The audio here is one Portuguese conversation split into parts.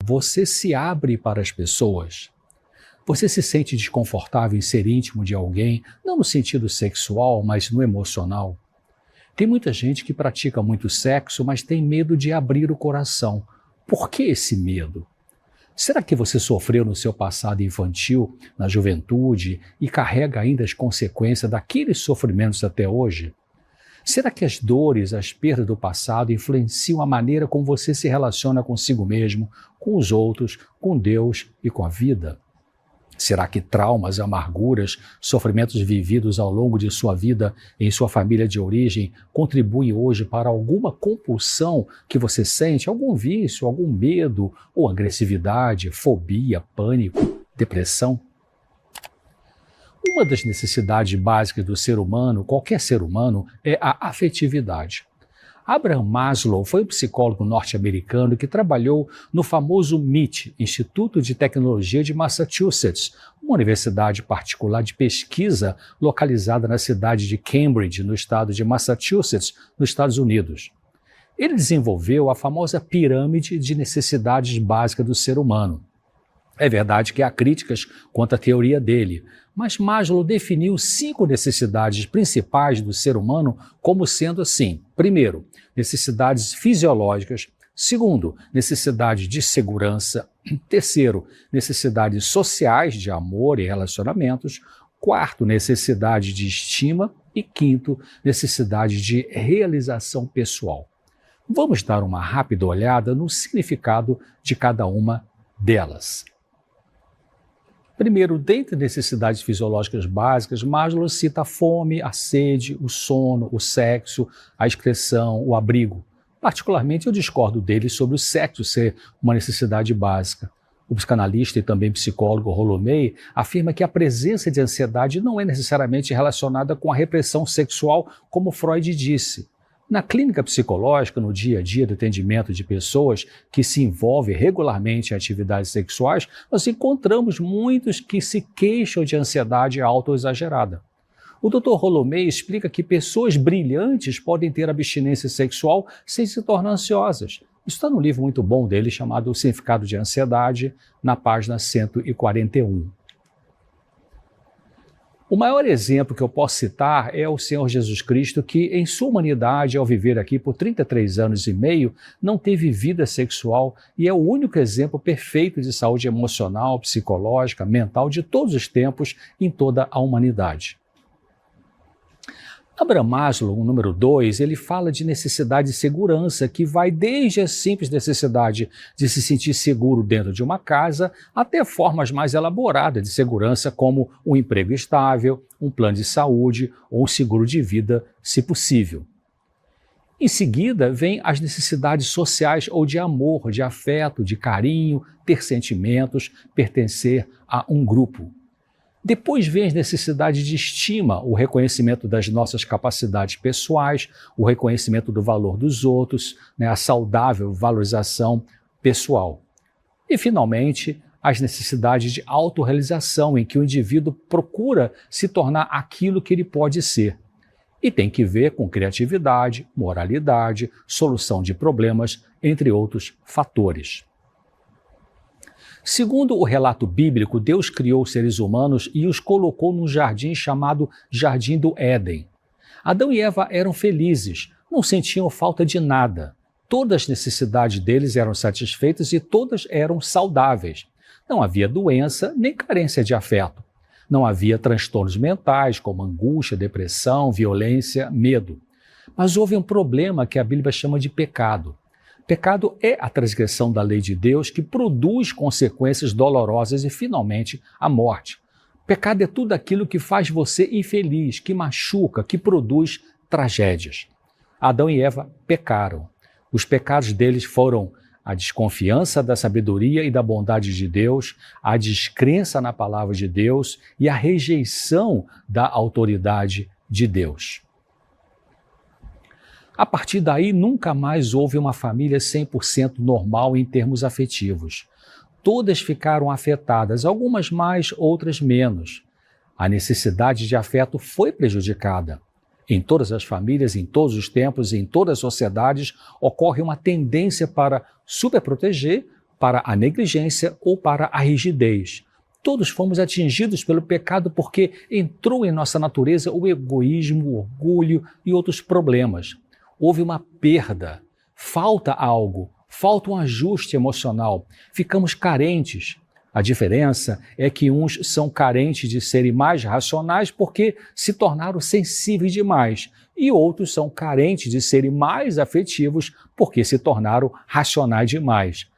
Você se abre para as pessoas? Você se sente desconfortável em ser íntimo de alguém, não no sentido sexual, mas no emocional? Tem muita gente que pratica muito sexo, mas tem medo de abrir o coração. Por que esse medo? Será que você sofreu no seu passado infantil, na juventude, e carrega ainda as consequências daqueles sofrimentos até hoje? Será que as dores, as perdas do passado influenciam a maneira como você se relaciona consigo mesmo, com os outros, com Deus e com a vida? Será que traumas, amarguras, sofrimentos vividos ao longo de sua vida em sua família de origem contribuem hoje para alguma compulsão que você sente, algum vício, algum medo ou agressividade, fobia, pânico, depressão? Uma das necessidades básicas do ser humano, qualquer ser humano, é a afetividade. Abraham Maslow foi um psicólogo norte-americano que trabalhou no famoso MIT, Instituto de Tecnologia de Massachusetts, uma universidade particular de pesquisa localizada na cidade de Cambridge, no estado de Massachusetts, nos Estados Unidos. Ele desenvolveu a famosa pirâmide de necessidades básicas do ser humano. É verdade que há críticas quanto à teoria dele, mas Maslow definiu 5 necessidades principais do ser humano como sendo assim: primeiro, necessidades fisiológicas; segundo, necessidades de segurança; terceiro, necessidades sociais de amor e relacionamentos; quarto, necessidade de estima; e quinto, necessidade de realização pessoal. Vamos dar uma rápida olhada no significado de cada uma delas. Primeiro, dentre necessidades fisiológicas básicas, Maslow cita a fome, a sede, o sono, o sexo, a excreção, o abrigo. Particularmente, eu discordo dele sobre o sexo ser uma necessidade básica. O psicanalista e também psicólogo Rollo May afirma que a presença de ansiedade não é necessariamente relacionada com a repressão sexual, como Freud disse. Na clínica psicológica, no dia a dia do atendimento de pessoas que se envolvem regularmente em atividades sexuais, nós encontramos muitos que se queixam de ansiedade autoexagerada. O Dr. Rollo May explica que pessoas brilhantes podem ter abstinência sexual sem se tornar ansiosas. Isso está num livro muito bom dele chamado O Significado de Ansiedade, na página 141. O maior exemplo que eu posso citar é o Senhor Jesus Cristo, que em sua humanidade, ao viver aqui por 33 anos e meio, não teve vida sexual e é o único exemplo perfeito de saúde emocional, psicológica, mental de todos os tempos em toda a humanidade. Abraham Maslow, o número 2, ele fala de necessidade de segurança, que vai desde a simples necessidade de se sentir seguro dentro de uma casa, até formas mais elaboradas de segurança, como um emprego estável, um plano de saúde ou um seguro de vida, se possível. Em seguida, vêm as necessidades sociais ou de amor, de afeto, de carinho, ter sentimentos, pertencer a um grupo. Depois vem as necessidades de estima, o reconhecimento das nossas capacidades pessoais, o reconhecimento do valor dos outros, a saudável valorização pessoal. E, finalmente, as necessidades de autorrealização, em que o indivíduo procura se tornar aquilo que ele pode ser. E tem que ver com criatividade, moralidade, solução de problemas, entre outros fatores. Segundo o relato bíblico, Deus criou os seres humanos e os colocou num jardim chamado Jardim do Éden. Adão e Eva eram felizes, não sentiam falta de nada. Todas as necessidades deles eram satisfeitas e todas eram saudáveis. Não havia doença nem carência de afeto. Não havia transtornos mentais como angústia, depressão, violência, medo. Mas houve um problema que a Bíblia chama de pecado. Pecado é a transgressão da lei de Deus que produz consequências dolorosas e, finalmente, a morte. Pecado é tudo aquilo que faz você infeliz, que machuca, que produz tragédias. Adão e Eva pecaram. Os pecados deles foram a desconfiança da sabedoria e da bondade de Deus, a descrença na palavra de Deus e a rejeição da autoridade de Deus. A partir daí, nunca mais houve uma família 100% normal em termos afetivos. Todas ficaram afetadas, algumas mais, outras menos. A necessidade de afeto foi prejudicada. Em todas as famílias, em todos os tempos, em todas as sociedades, ocorre uma tendência para superproteger para a negligência ou para a rigidez. Todos fomos atingidos pelo pecado porque entrou em nossa natureza o egoísmo, o orgulho e outros problemas. Houve uma perda, falta algo, falta um ajuste emocional, ficamos carentes. A diferença é que uns são carentes de serem mais racionais porque se tornaram sensíveis demais, e outros são carentes de serem mais afetivos porque se tornaram racionais demais.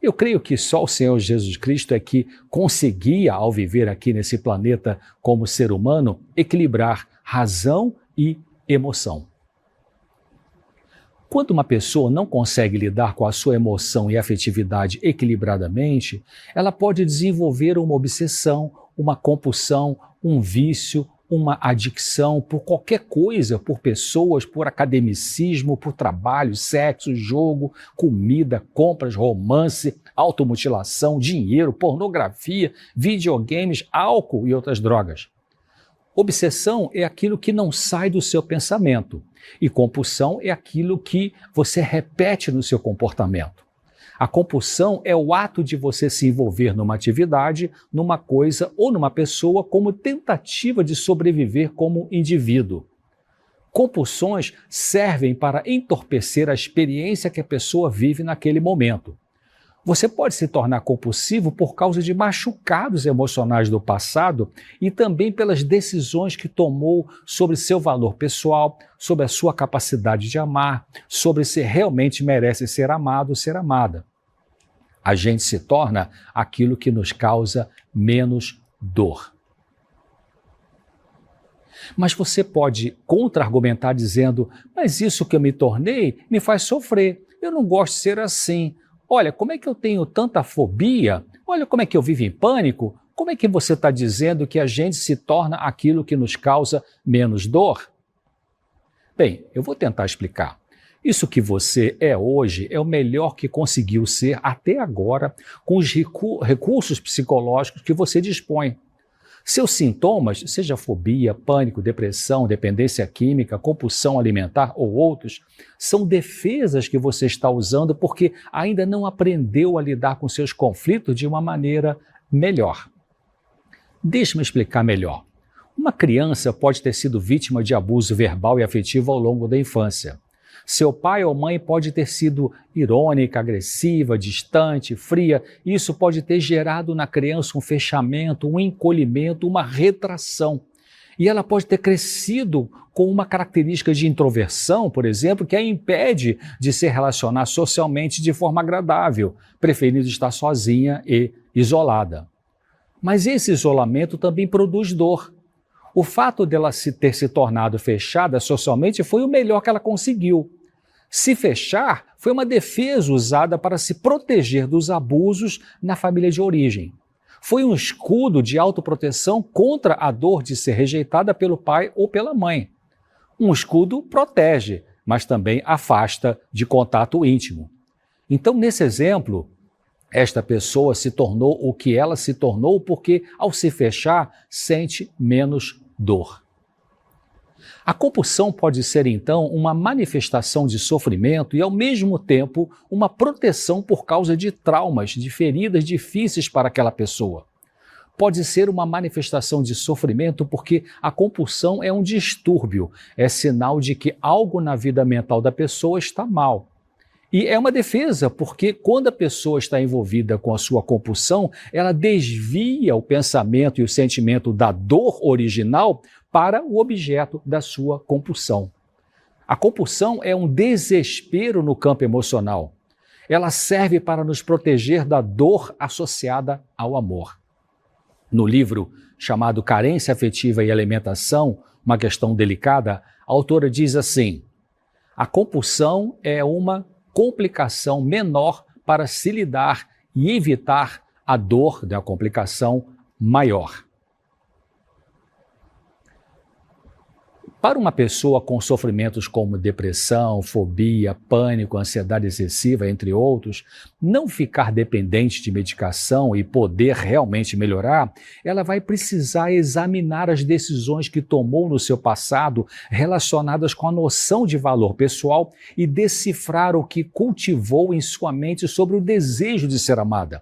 Eu creio que só o Senhor Jesus Cristo é que conseguia, ao viver aqui nesse planeta como ser humano, equilibrar razão e emoção. Quando uma pessoa não consegue lidar com a sua emoção e afetividade equilibradamente, ela pode desenvolver uma obsessão, uma compulsão, um vício, uma adicção por qualquer coisa, por pessoas, por academicismo, por trabalho, sexo, jogo, comida, compras, romance, automutilação, dinheiro, pornografia, videogames, álcool e outras drogas. Obsessão é aquilo que não sai do seu pensamento e compulsão é aquilo que você repete no seu comportamento. A compulsão é o ato de você se envolver numa atividade, numa coisa ou numa pessoa como tentativa de sobreviver como indivíduo. Compulsões servem para entorpecer a experiência que a pessoa vive naquele momento. Você pode se tornar compulsivo por causa de machucados emocionais do passado e também pelas decisões que tomou sobre seu valor pessoal, sobre a sua capacidade de amar, sobre se realmente merece ser amado ou ser amada. A gente se torna aquilo que nos causa menos dor. Mas você pode contra-argumentar dizendo, mas isso que eu me tornei me faz sofrer, eu não gosto de ser assim. Olha, como é que eu tenho tanta fobia? Olha como é que eu vivo em pânico? Como é que você está dizendo que a gente se torna aquilo que nos causa menos dor? Bem, eu vou tentar explicar. Isso que você é hoje é o melhor que conseguiu ser até agora com os recursos psicológicos que você dispõe. Seus sintomas, seja fobia, pânico, depressão, dependência química, compulsão alimentar ou outros, são defesas que você está usando porque ainda não aprendeu a lidar com seus conflitos de uma maneira melhor. Deixe-me explicar melhor. Uma criança pode ter sido vítima de abuso verbal e afetivo ao longo da infância. Seu pai ou mãe pode ter sido irônica, agressiva, distante, fria. Isso pode ter gerado na criança um fechamento, um encolhimento, uma retração. E ela pode ter crescido com uma característica de introversão, por exemplo, que a impede de se relacionar socialmente de forma agradável, preferindo estar sozinha e isolada. Mas esse isolamento também produz dor. O fato dela ter se tornado fechada socialmente foi o melhor que ela conseguiu. Se fechar foi uma defesa usada para se proteger dos abusos na família de origem. Foi um escudo de autoproteção contra a dor de ser rejeitada pelo pai ou pela mãe. Um escudo protege, mas também afasta de contato íntimo. Então, nesse exemplo, esta pessoa se tornou o que ela se tornou porque, ao se fechar, sente menos dor. A compulsão pode ser, então, uma manifestação de sofrimento e, ao mesmo tempo, uma proteção por causa de traumas, de feridas difíceis para aquela pessoa. Pode ser uma manifestação de sofrimento porque a compulsão é um distúrbio, é sinal de que algo na vida mental da pessoa está mal. E é uma defesa, porque quando a pessoa está envolvida com a sua compulsão, ela desvia o pensamento e o sentimento da dor original para o objeto da sua compulsão. A compulsão é um desespero no campo emocional. Ela serve para nos proteger da dor associada ao amor. No livro chamado Carência Afetiva e Alimentação, uma questão delicada, a autora diz assim: a compulsão é uma complicação menor para se lidar e evitar a dor da complicação maior. Para uma pessoa com sofrimentos como depressão, fobia, pânico, ansiedade excessiva, entre outros, não ficar dependente de medicação e poder realmente melhorar, ela vai precisar examinar as decisões que tomou no seu passado relacionadas com a noção de valor pessoal e decifrar o que cultivou em sua mente sobre o desejo de ser amada.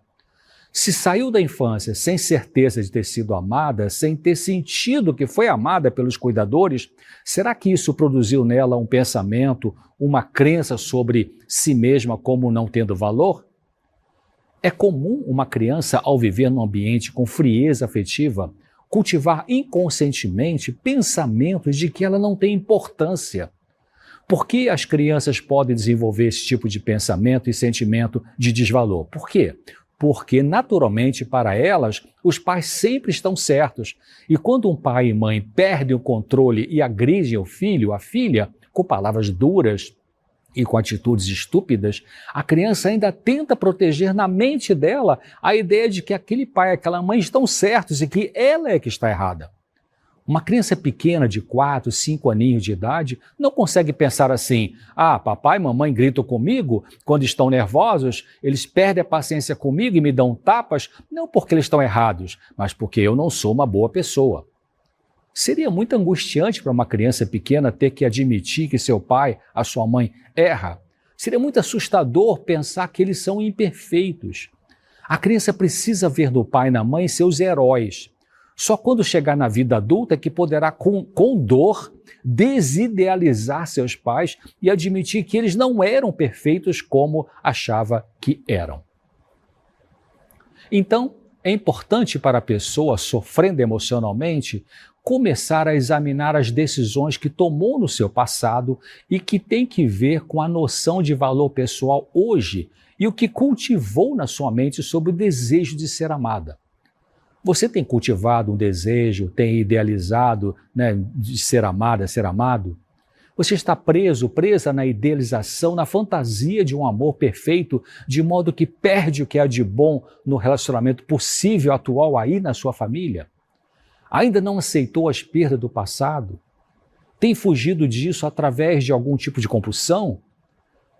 Se saiu da infância sem certeza de ter sido amada, sem ter sentido que foi amada pelos cuidadores, será que isso produziu nela um pensamento, uma crença sobre si mesma como não tendo valor? É comum uma criança, ao viver num ambiente com frieza afetiva, cultivar inconscientemente pensamentos de que ela não tem importância. Por que as crianças podem desenvolver esse tipo de pensamento e sentimento de desvalor? Por quê? Porque, naturalmente, para elas, os pais sempre estão certos. E quando um pai e mãe perdem o controle e agridem o filho, a filha, com palavras duras e com atitudes estúpidas, a criança ainda tenta proteger na mente dela a ideia de que aquele pai e aquela mãe estão certos e que ela é que está errada. Uma criança pequena de 4, 5 aninhos de idade não consegue pensar assim: ah, papai e mamãe gritam comigo quando estão nervosos, eles perdem a paciência comigo e me dão tapas, não porque eles estão errados, mas porque eu não sou uma boa pessoa. Seria muito angustiante para uma criança pequena ter que admitir que seu pai, a sua mãe, erra. Seria muito assustador pensar que eles são imperfeitos. A criança precisa ver no pai e na mãe seus heróis. Só quando chegar na vida adulta é que poderá, com dor, desidealizar seus pais e admitir que eles não eram perfeitos como achava que eram. Então, é importante para a pessoa sofrendo emocionalmente começar a examinar as decisões que tomou no seu passado e que tem que ver com a noção de valor pessoal hoje e o que cultivou na sua mente sobre o desejo de ser amada. Você tem cultivado um desejo, tem idealizado, de ser amada, ser amado? Você está presa na idealização, na fantasia de um amor perfeito, de modo que perde o que há de bom no relacionamento possível atual aí na sua família? Ainda não aceitou as perdas do passado? Tem fugido disso através de algum tipo de compulsão?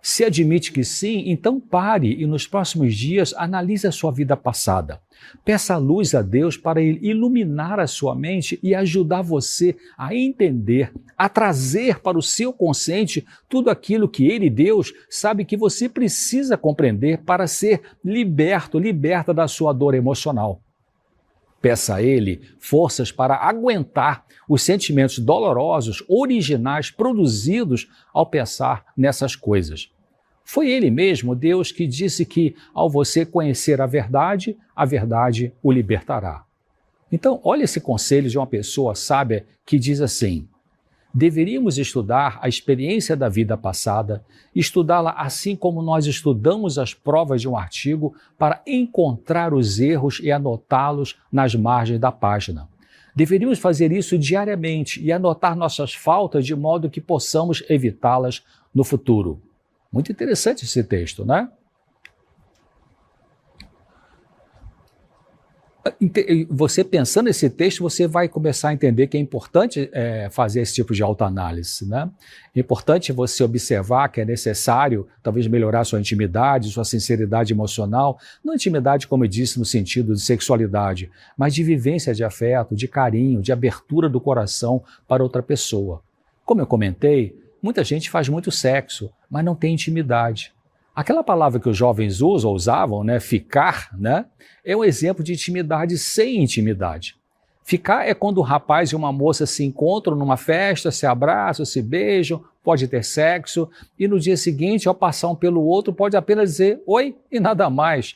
Se admite que sim, então pare e nos próximos dias analise a sua vida passada. Peça a luz a Deus para iluminar a sua mente e ajudar você a entender, a trazer para o seu consciente tudo aquilo que Ele, Deus, sabe que você precisa compreender para ser liberta da sua dor emocional. Peça a Ele forças para aguentar os sentimentos dolorosos, originais, produzidos ao pensar nessas coisas. Foi Ele mesmo, Deus, que disse que, ao você conhecer a verdade o libertará. Então, olha esse conselho de uma pessoa sábia que diz assim: deveríamos estudar a experiência da vida passada, estudá-la assim como nós estudamos as provas de um artigo para encontrar os erros e anotá-los nas margens da página. Deveríamos fazer isso diariamente e anotar nossas faltas de modo que possamos evitá-las no futuro. Muito interessante esse texto, né? Você pensando nesse texto, você vai começar a entender que é importante fazer esse tipo de autoanálise, né? É importante você observar que é necessário, talvez, melhorar sua intimidade, sua sinceridade emocional, não intimidade, como eu disse, no sentido de sexualidade, mas de vivência de afeto, de carinho, de abertura do coração para outra pessoa. Como eu comentei, muita gente faz muito sexo, mas não tem intimidade. Aquela palavra que os jovens usavam, ficar, é um exemplo de intimidade sem intimidade. Ficar é quando um rapaz e uma moça se encontram numa festa, se abraçam, se beijam, pode ter sexo, e no dia seguinte, ao passar um pelo outro, pode apenas dizer oi e nada mais.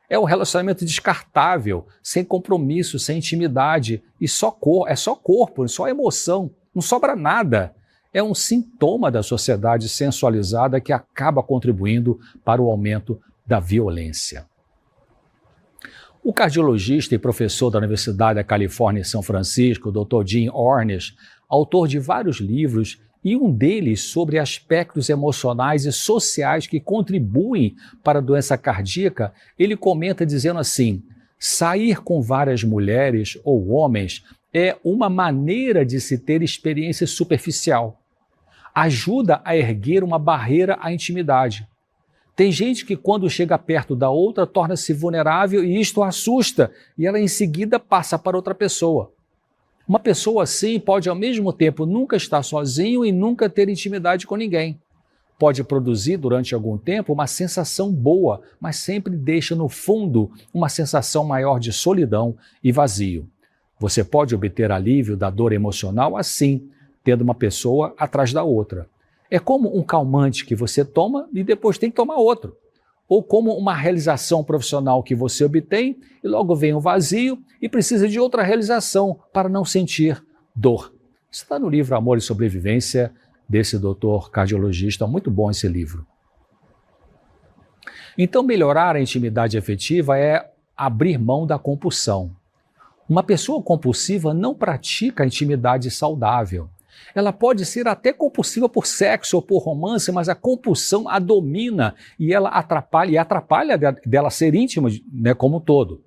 É um relacionamento descartável, sem compromisso, sem intimidade, e só corpo, só emoção, não sobra nada. É um sintoma da sociedade sensualizada que acaba contribuindo para o aumento da violência. O cardiologista e professor da Universidade da Califórnia em São Francisco, Dr. Jim Ornish, autor de vários livros, e um deles sobre aspectos emocionais e sociais que contribuem para a doença cardíaca, ele comenta dizendo assim: sair com várias mulheres ou homens é uma maneira de se ter experiência superficial. Ajuda a erguer uma barreira à intimidade. Tem gente que quando chega perto da outra torna-se vulnerável e isto a assusta e ela em seguida passa para outra pessoa. Uma pessoa assim pode ao mesmo tempo nunca estar sozinho e nunca ter intimidade com ninguém. Pode produzir durante algum tempo uma sensação boa, mas sempre deixa no fundo uma sensação maior de solidão e vazio. Você pode obter alívio da dor emocional assim, tendo uma pessoa atrás da outra. É como um calmante que você toma e depois tem que tomar outro. Ou como uma realização profissional que você obtém e logo vem um vazio e precisa de outra realização para não sentir dor. Isso está no livro Amor e Sobrevivência, desse doutor cardiologista, muito bom esse livro. Então, melhorar a intimidade afetiva é abrir mão da compulsão. Uma pessoa compulsiva não pratica a intimidade saudável. Ela pode ser até compulsiva por sexo ou por romance, mas a compulsão a domina e ela atrapalha dela ser íntima, né, como um todo.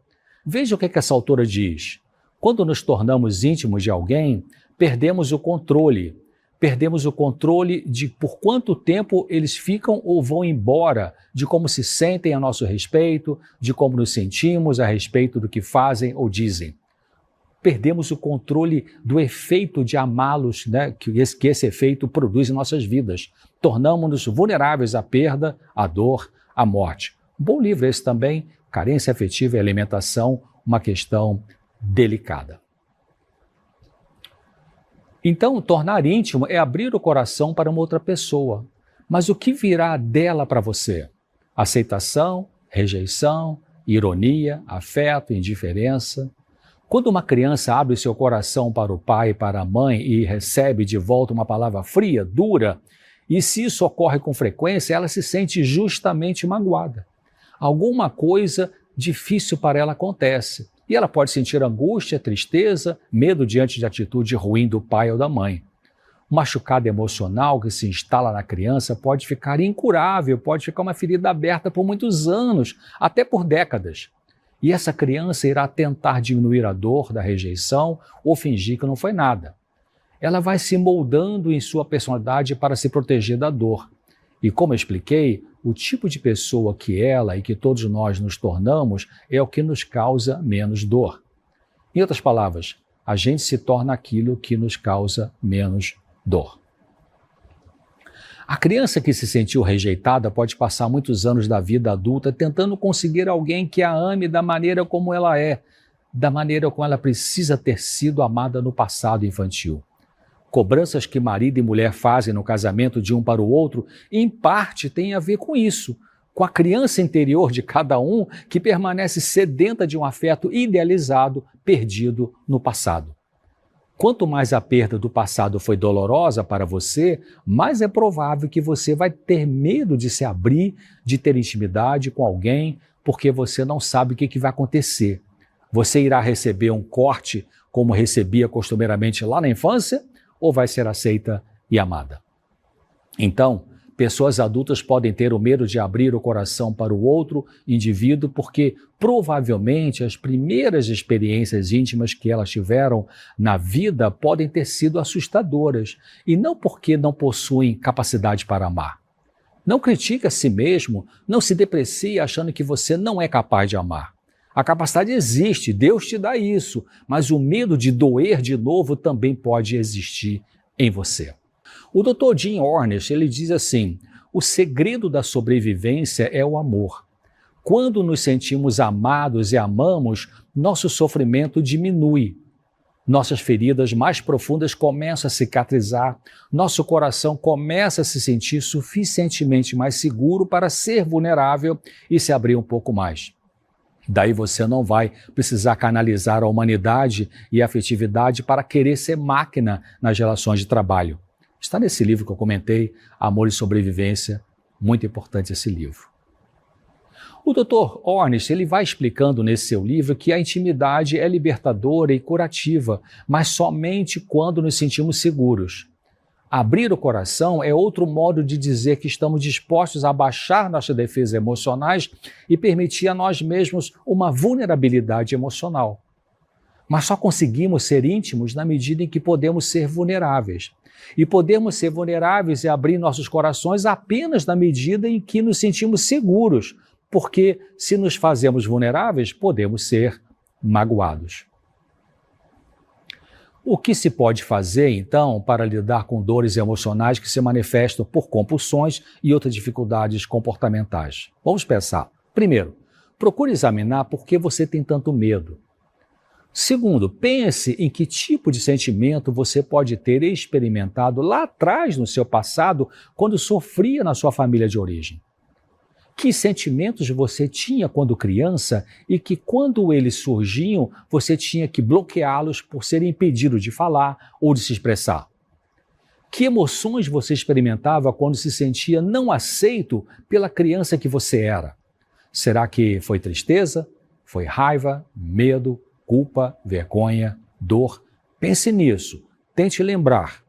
Veja o que essa autora diz. Quando nos tornamos íntimos de alguém, perdemos o controle. Perdemos o controle de por quanto tempo eles ficam ou vão embora, de como se sentem a nosso respeito, de como nos sentimos a respeito do que fazem ou dizem. Perdemos o controle do efeito de amá-los, né, que esse efeito produz em nossas vidas. Tornamos-nos vulneráveis à perda, à dor, à morte. Um bom livro esse também, Carência Afetiva e Alimentação, uma questão delicada. Então, tornar íntimo é abrir o coração para uma outra pessoa. Mas o que virá dela para você? Aceitação, rejeição, ironia, afeto, indiferença? Quando uma criança abre seu coração para o pai e para a mãe e recebe de volta uma palavra fria, dura, e se isso ocorre com frequência, ela se sente justamente magoada. Alguma coisa difícil para ela acontece. E ela pode sentir angústia, tristeza, medo diante de atitude ruim do pai ou da mãe. Um machucado emocional que se instala na criança pode ficar incurável, pode ficar uma ferida aberta por muitos anos, até por décadas. E essa criança irá tentar diminuir a dor da rejeição ou fingir que não foi nada. Ela vai se moldando em sua personalidade para se proteger da dor. E como eu expliquei, o tipo de pessoa que ela e que todos nós nos tornamos é o que nos causa menos dor. Em outras palavras, a gente se torna aquilo que nos causa menos dor. A criança que se sentiu rejeitada pode passar muitos anos da vida adulta tentando conseguir alguém que a ame da maneira como ela é, da maneira como ela precisa ter sido amada no passado infantil. Cobranças que marido e mulher fazem no casamento de um para o outro, em parte tem a ver com isso, com a criança interior de cada um que permanece sedenta de um afeto idealizado, perdido no passado. Quanto mais a perda do passado foi dolorosa para você, mais é provável que você vai ter medo de se abrir, de ter intimidade com alguém, porque você não sabe o que vai acontecer. Você irá receber um corte como recebia costumeiramente lá na infância, ou vai ser aceita e amada? Então, pessoas adultas podem ter o medo de abrir o coração para o outro indivíduo porque provavelmente as primeiras experiências íntimas que elas tiveram na vida podem ter sido assustadoras e não porque não possuem capacidade para amar. Não critique a si mesmo, não se deprecie achando que você não é capaz de amar. A capacidade existe, Deus te dá isso, mas o medo de doer de novo também pode existir em você. O Dr. Jim Ornish, ele diz assim, o segredo da sobrevivência é o amor. Quando nos sentimos amados e amamos, nosso sofrimento diminui. Nossas feridas mais profundas começam a cicatrizar, nosso coração começa a se sentir suficientemente mais seguro para ser vulnerável e se abrir um pouco mais. Daí você não vai precisar canalizar a humanidade e a afetividade para querer ser máquina nas relações de trabalho. Está nesse livro que eu comentei, Amor e Sobrevivência, muito importante esse livro. O Dr. Ornish, ele vai explicando nesse seu livro que a intimidade é libertadora e curativa, mas somente quando nos sentimos seguros. Abrir o coração é outro modo de dizer que estamos dispostos a baixar nossas defesas emocionais e permitir a nós mesmos uma vulnerabilidade emocional. Mas só conseguimos ser íntimos na medida em que podemos ser vulneráveis. E podemos ser vulneráveis e abrir nossos corações apenas na medida em que nos sentimos seguros, porque se nos fazemos vulneráveis, podemos ser magoados. O que se pode fazer, então, para lidar com dores emocionais que se manifestam por compulsões e outras dificuldades comportamentais? Vamos pensar. Primeiro, procure examinar por que você tem tanto medo. Segundo, pense em que tipo de sentimento você pode ter experimentado lá atrás no seu passado, quando sofria na sua família de origem. Que sentimentos você tinha quando criança e que, quando eles surgiam, você tinha que bloqueá-los por ser impedido de falar ou de se expressar? Que emoções você experimentava quando se sentia não aceito pela criança que você era? Será que foi tristeza? Foi raiva, medo, culpa, vergonha, dor? Pense nisso, tente lembrar.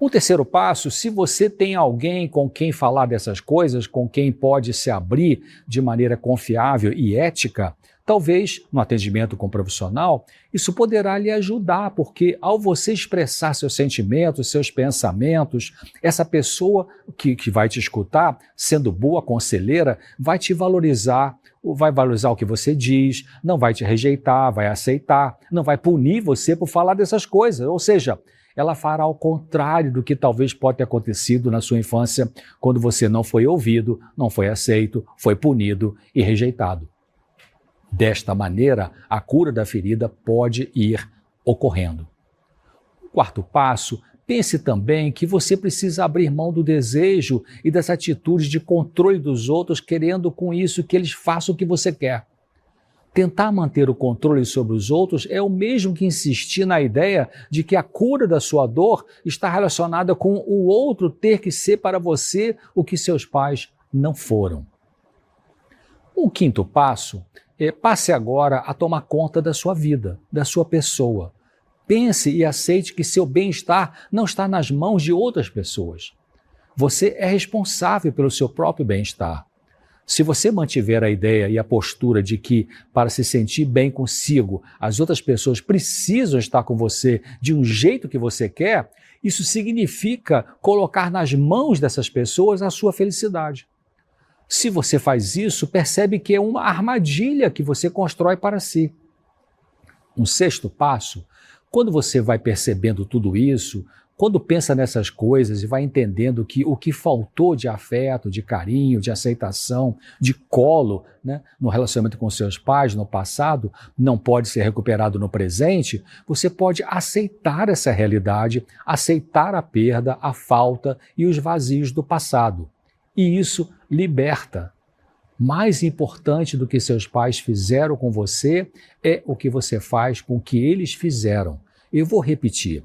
Um terceiro passo, se você tem alguém com quem falar dessas coisas, com quem pode se abrir de maneira confiável e ética, talvez no atendimento com um profissional, isso poderá lhe ajudar, porque ao você expressar seus sentimentos, seus pensamentos, essa pessoa que vai te escutar, sendo boa conselheira, vai te valorizar, vai valorizar o que você diz, não vai te rejeitar, vai aceitar, não vai punir você por falar dessas coisas, ou seja, ela fará ao contrário do que talvez pode ter acontecido na sua infância, quando você não foi ouvido, não foi aceito, foi punido e rejeitado. Desta maneira, a cura da ferida pode ir ocorrendo. O quarto passo, pense também que você precisa abrir mão do desejo e das atitudes de controle dos outros, querendo com isso que eles façam o que você quer. Tentar manter o controle sobre os outros é o mesmo que insistir na ideia de que a cura da sua dor está relacionada com o outro ter que ser para você o que seus pais não foram. O quinto passo é passe agora a tomar conta da sua vida, da sua pessoa. Pense e aceite que seu bem-estar não está nas mãos de outras pessoas. Você é responsável pelo seu próprio bem-estar. Se você mantiver a ideia e a postura de que, para se sentir bem consigo, as outras pessoas precisam estar com você de um jeito que você quer, isso significa colocar nas mãos dessas pessoas a sua felicidade. Se você faz isso, percebe que é uma armadilha que você constrói para si. Um sexto passo, quando você vai percebendo tudo isso, quando pensa nessas coisas e vai entendendo que o que faltou de afeto, de carinho, de aceitação, de colo, no relacionamento com seus pais no passado, não pode ser recuperado no presente, você pode aceitar essa realidade, aceitar a perda, a falta e os vazios do passado. E isso liberta. Mais importante do que seus pais fizeram com você é o que você faz com o que eles fizeram. Eu vou repetir.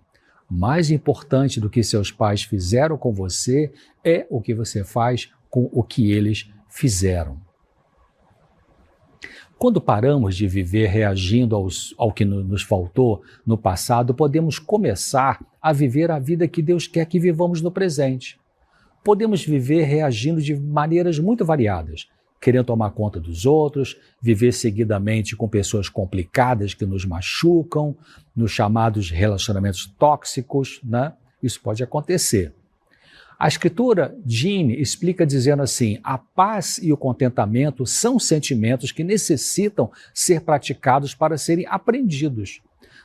Mais importante do que seus pais fizeram com você é o que você faz com o que eles fizeram. Quando paramos de viver reagindo ao que nos faltou no passado, podemos começar a viver a vida que Deus quer que vivamos no presente. Podemos viver reagindo de maneiras muito variadas, querendo tomar conta dos outros, viver seguidamente com pessoas complicadas que nos machucam, nos chamados relacionamentos tóxicos, Isso pode acontecer. A escritura Jeanne explica dizendo assim: a paz e o contentamento são sentimentos que necessitam ser praticados para serem aprendidos.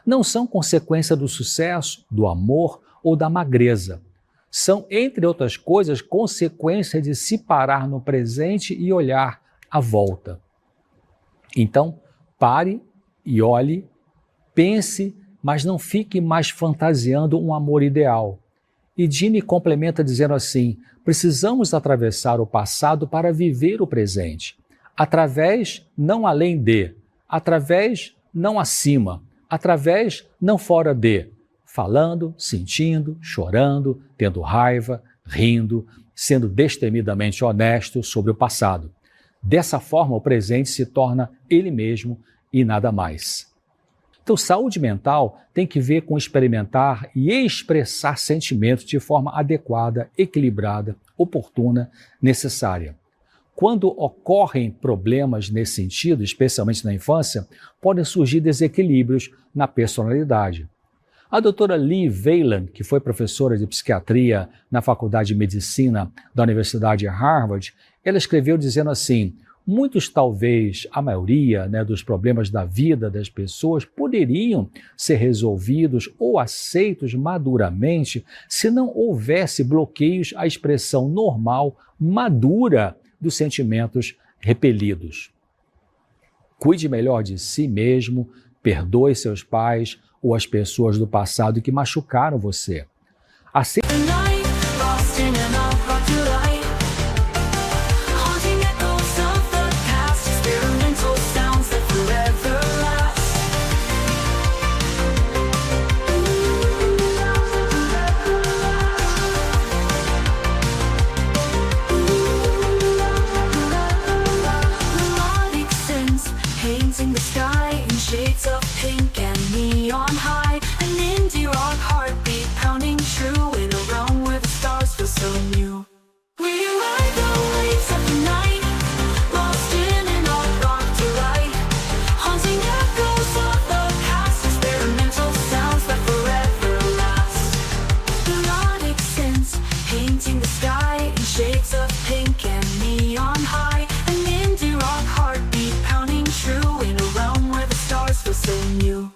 Não são consequência do sucesso, do amor ou da magreza. São, entre outras coisas, consequência de se parar no presente e olhar à volta. Então, pare e olhe, pense, mas não fique mais fantasiando um amor ideal. E Jeanne complementa dizendo assim: precisamos atravessar o passado para viver o presente. Através, não além de. Através, não acima. Através, não fora de. Falando, sentindo, chorando, tendo raiva, rindo, sendo destemidamente honesto sobre o passado. Dessa forma, o presente se torna ele mesmo e nada mais. Então, saúde mental tem que ver com experimentar e expressar sentimentos de forma adequada, equilibrada, oportuna, necessária. Quando ocorrem problemas nesse sentido, especialmente na infância, podem surgir desequilíbrios na personalidade. A doutora Lee Wayland, que foi professora de psiquiatria na Faculdade de Medicina da Universidade de Harvard, ela escreveu dizendo assim: muitos, talvez a maioria, dos problemas da vida das pessoas poderiam ser resolvidos ou aceitos maduramente se não houvesse bloqueios à expressão normal, madura dos sentimentos repelidos. Cuide melhor de si mesmo, perdoe seus pais ou as pessoas do passado que machucaram você. Assim, painting the sky in shades of pink and neon high. An indie rock heartbeat pounding true in a realm where the stars feel so new. We ride the waves of the night, lost in an art rock delight. Haunting echoes of the past, experimental sounds that forever last. Melodic synths painting the sky in shades of pink and neon high. An indie rock heartbeat pounding true in a realm where the stars feel so new.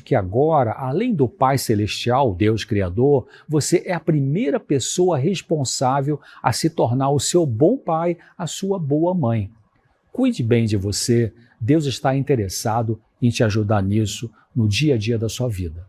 que agora, além do Pai Celestial, Deus Criador, você é a primeira pessoa responsável a se tornar o seu bom pai, a sua boa mãe. Cuide bem de você, Deus está interessado em te ajudar nisso no dia a dia da sua vida.